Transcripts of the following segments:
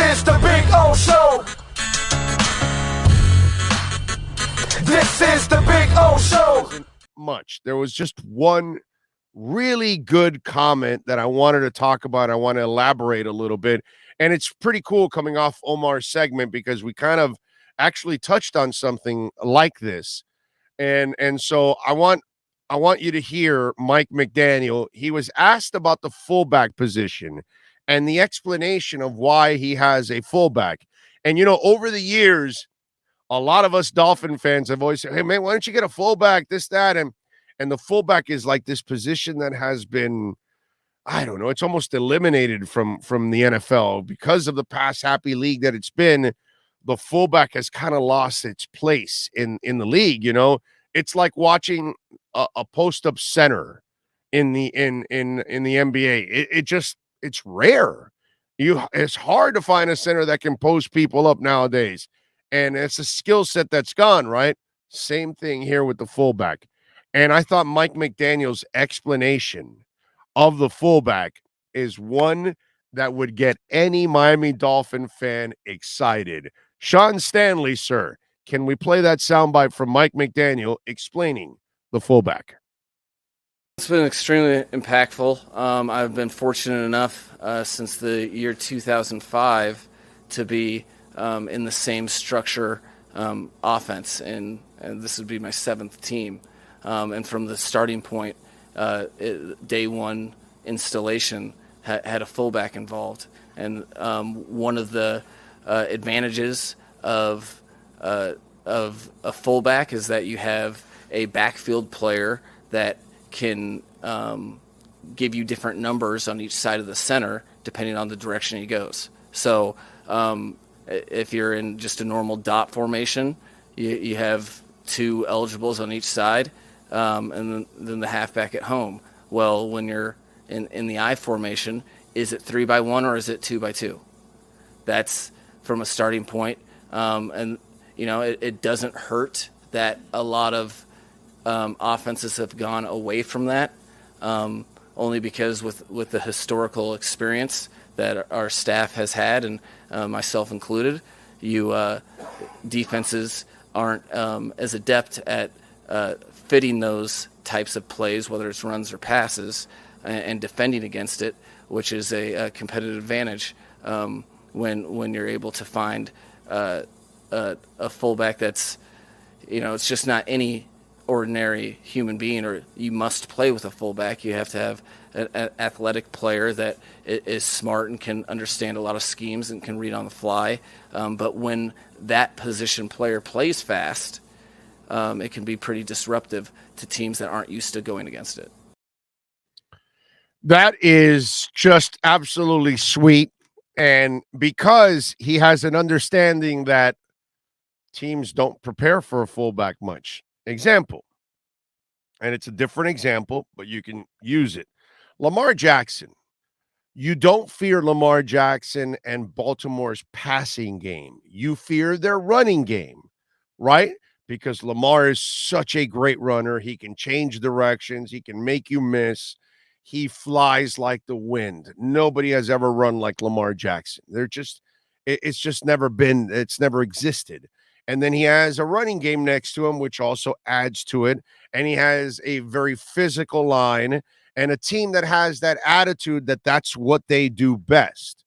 is the Big O Show. This is the Big O Show. Much. There was just one really good comment that I wanted to talk about. I want to elaborate a little bit. And it's pretty cool coming off Omar's segment because we kind of actually touched on something like this. And so I want you to hear Mike McDaniel. He was asked about the fullback position and the explanation of why he has a fullback. And, you know, over the years, a lot of us Dolphin fans have always said, hey, man, why don't you get a fullback, this, that, and the fullback is like this position that has been, I don't know, it's almost eliminated from the NFL because of the pass happy league that it's been. The fullback has kind of lost its place in the league. You know, it's like watching a post up center in the NBA. It's rare. It's hard to find a center that can post people up nowadays, and it's a skill set that's gone. Right, same thing here with the fullback. And I thought Mike McDaniel's explanation of the fullback is one that would get any Miami Dolphin fan excited. Sean Stanley, sir, can we play that soundbite from Mike McDaniel explaining the fullback? It's been extremely impactful. I've been fortunate enough since the year 2005 to be in the same structure offense, and this would be my seventh team. And from the starting point, day one installation had a fullback involved. And one of the advantages of a fullback is that you have a backfield player that can give you different numbers on each side of the center depending on the direction he goes. So if you're in just a normal dot formation, you have two eligibles on each side, and then the halfback at home. Well, when you're in the I formation, is it 3-by-1 or is it 2-by-2? That's from a starting point. And, you know, it doesn't hurt that a lot of offenses have gone away from that, only because with the historical experience that our staff has had, and myself included, defenses aren't as adept at fitting those types of plays, whether it's runs or passes, and defending against it, which is a competitive advantage when you're able to find a fullback that's, you know, it's just not any ordinary human being, or you must play with a fullback. You have to have an athletic player that is smart and can understand a lot of schemes and can read on the fly. But when that position player plays fast, it can be pretty disruptive to teams that aren't used to going against it. That is just absolutely sweet. And because he has an understanding that teams don't prepare for a fullback much. Example, and it's a different example, but you can use it. Lamar Jackson. You don't fear Lamar Jackson and Baltimore's passing game. You fear their running game, right? Because Lamar is such a great runner. He can change directions. He can make you miss. He flies like the wind. Nobody has ever run like Lamar Jackson. It's just never been, it's never existed. And then he has a running game next to him, which also adds to it. And he has a very physical line and a team that has that attitude that that's what they do best.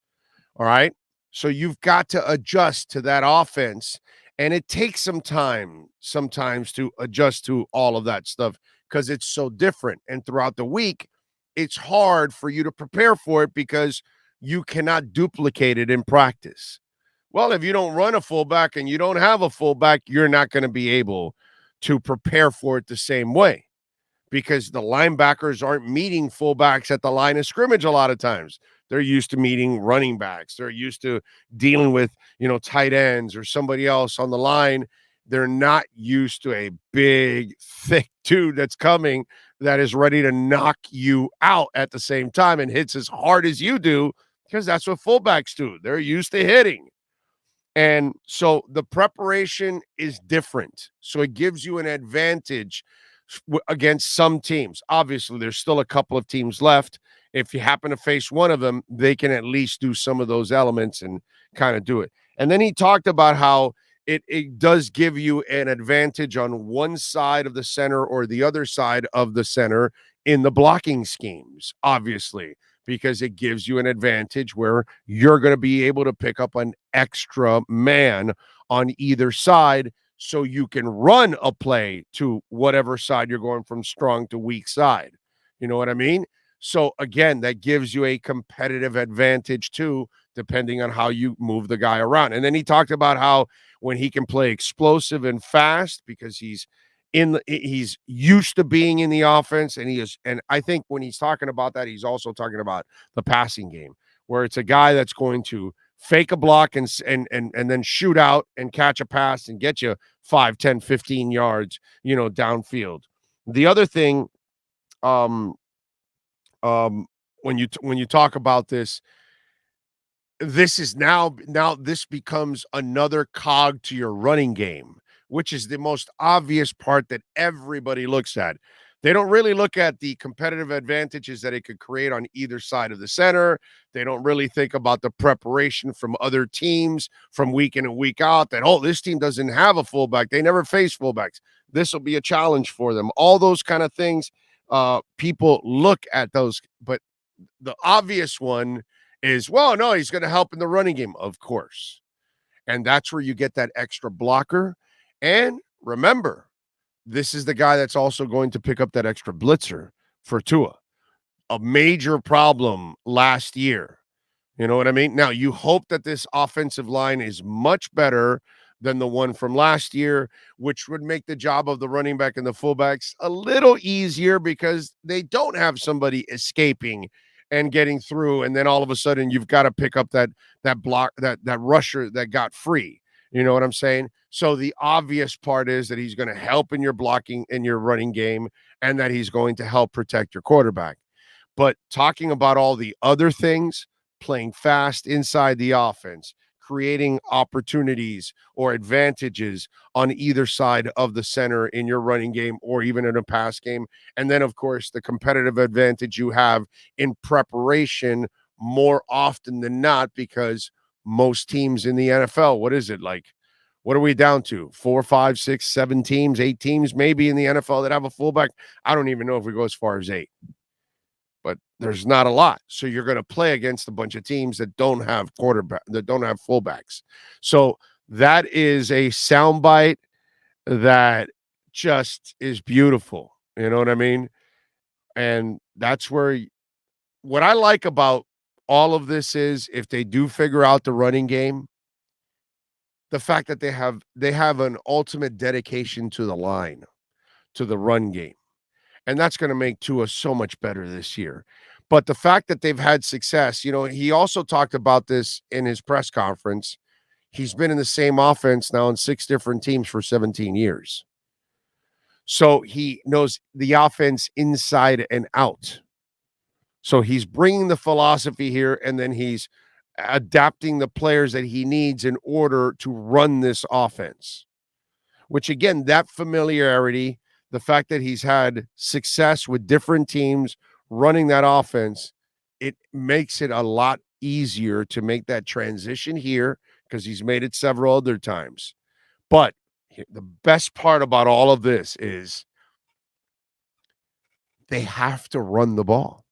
All right. So you've got to adjust to that offense. And it takes some time sometimes to adjust to all of that stuff because it's so different. And throughout the week, it's hard for you to prepare for it because you cannot duplicate it in practice. Well, if you don't run a fullback and you don't have a fullback, you're not going to be able to prepare for it the same way because the linebackers aren't meeting fullbacks at the line of scrimmage a lot of times. They're used to meeting running backs. They're used to dealing with, tight ends or somebody else on the line. They're not used to a big, thick dude that's coming that is ready to knock you out at the same time and hits as hard as you do because that's what fullbacks do. They're used to hitting. And so the preparation is different. So it gives you an advantage against some teams. Obviously, there's still a couple of teams left if you happen to face one of them, they can at least do some of those elements and kind of do it. And then he talked about how it does give you an advantage on one side of the center or the other side of the center in the blocking schemes, obviously, because it gives you an advantage where you're going to be able to pick up an extra man on either side so you can run a play to whatever side you're going from strong to weak side. You know what I mean? So again, that gives you a competitive advantage too, depending on how you move the guy around. And then he talked about how when he can play explosive and fast because he's used to being in the offense, and I think when he's talking about that, he's also talking about the passing game, where it's a guy that's going to fake a block and then shoot out and catch a pass and get you 5, 10, 15 yards, downfield. The other thing, when you talk about this, this is now this becomes another cog to your running game, which is the most obvious part that everybody looks at. They don't really look at the competitive advantages that it could create on either side of the center. They don't really think about the preparation from other teams from week in and week out that, oh, this team doesn't have a fullback. They never face fullbacks. This will be a challenge for them. All those kind of things, people look at those. But the obvious one is, well, no, he's going to help in the running game, of course. And that's where you get that extra blocker. And remember, this is the guy that's also going to pick up that extra blitzer for Tua. A major problem last year. You know what I mean? Now, you hope that this offensive line is much better than the one from last year, which would make the job of the running back and the fullbacks a little easier because they don't have somebody escaping and getting through, and then all of a sudden you've got to pick up that block, that rusher that got free. You know what I'm saying? So the obvious part is that he's going to help in your blocking, in your running game, and that he's going to help protect your quarterback. But talking about all the other things, playing fast inside the offense, creating opportunities or advantages on either side of the center in your running game or even in a pass game. And then, of course, the competitive advantage you have in preparation more often than not, because most teams in the NFL, what is it like? What are we down to? 4, 5, 6, 7 teams, 8 teams maybe in the NFL that have a fullback? I don't even know if we go as far as 8. But there's not a lot. So you're going to play against a bunch of teams that don't have that don't have fullbacks. So that is a soundbite that just is beautiful. You know what I mean? And that's where what I like about all of this is if they do figure out the running game, the fact that they have an ultimate dedication to the line, to the run game. And that's going to make Tua so much better this year. But the fact that they've had success, he also talked about this in his press conference. He's been in the same offense now in 6 different teams for 17 years. So he knows the offense inside and out. So he's bringing the philosophy here, and then he's adapting the players that he needs in order to run this offense, which again, that familiarity, the fact that he's had success with different teams running that offense, it makes it a lot easier to make that transition here because he's made it several other times. But the best part about all of this is they have to run the ball.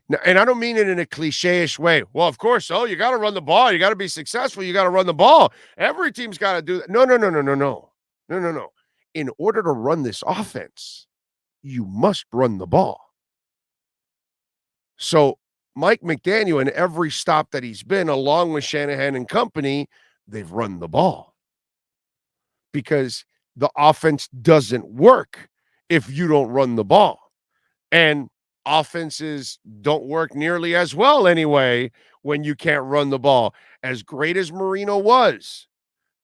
Now, and I don't mean it in a cliche-ish way. Well, of course, you got to run the ball. You got to be successful. You got to run the ball. Every team's got to do that. No. In order to run this offense, you must run the ball. So Mike McDaniel, in every stop that he's been, along with Shanahan and company, they've run the ball. Because the offense doesn't work if you don't run the ball. And offenses don't work nearly as well anyway when you can't run the ball. As great as Marino was,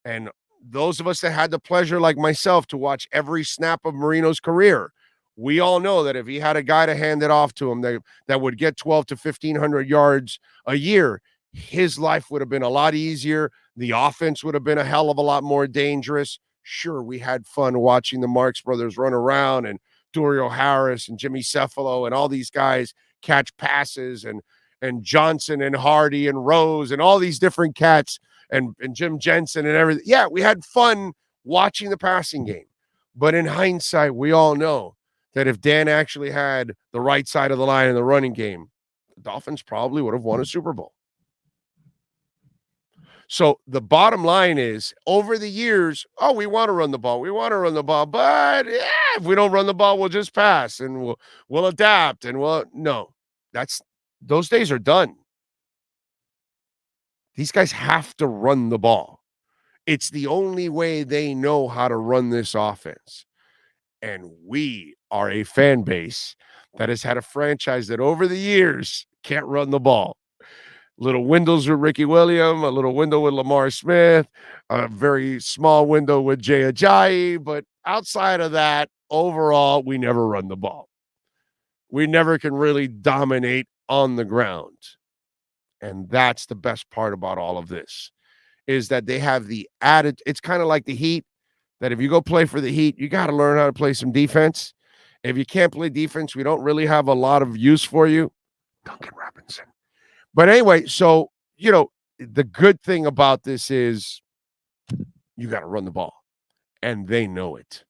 and those of us that had the pleasure, like myself, to watch every snap of Marino's career, we all know that if he had a guy to hand it off to him that would get 12 to 1,500 yards a year, his life would have been a lot easier. The offense would have been a hell of a lot more dangerous. Sure, we had fun watching the Marx brothers run around and Dario Harris and Jimmy Cephalo and all these guys catch passes and Johnson and Hardy and Rose and all these different cats and Jim Jensen and everything. Yeah, we had fun watching the passing game. But in hindsight, we all know that if Dan actually had the right side of the line in the running game, the Dolphins probably would have won a Super Bowl. So the bottom line is, over the years, we want to run the ball. We want to run the ball. But if we don't run the ball, we'll just pass and we'll adapt. And no, those days are done. These guys have to run the ball. It's the only way they know how to run this offense. And we are a fan base that has had a franchise that over the years can't run the ball. Little windows with Ricky Williams, a little window with Lamar Smith, a very small window with Jay Ajayi. But outside of that, overall, we never run the ball. We never can really dominate on the ground. And that's the best part about all of this, is that they have the added. It's kind of like the Heat, that if you go play for the Heat, you got to learn how to play some defense. If you can't play defense, we don't really have a lot of use for you. Duncan Robinson. But anyway, so, the good thing about this is you got to run the ball, and they know it.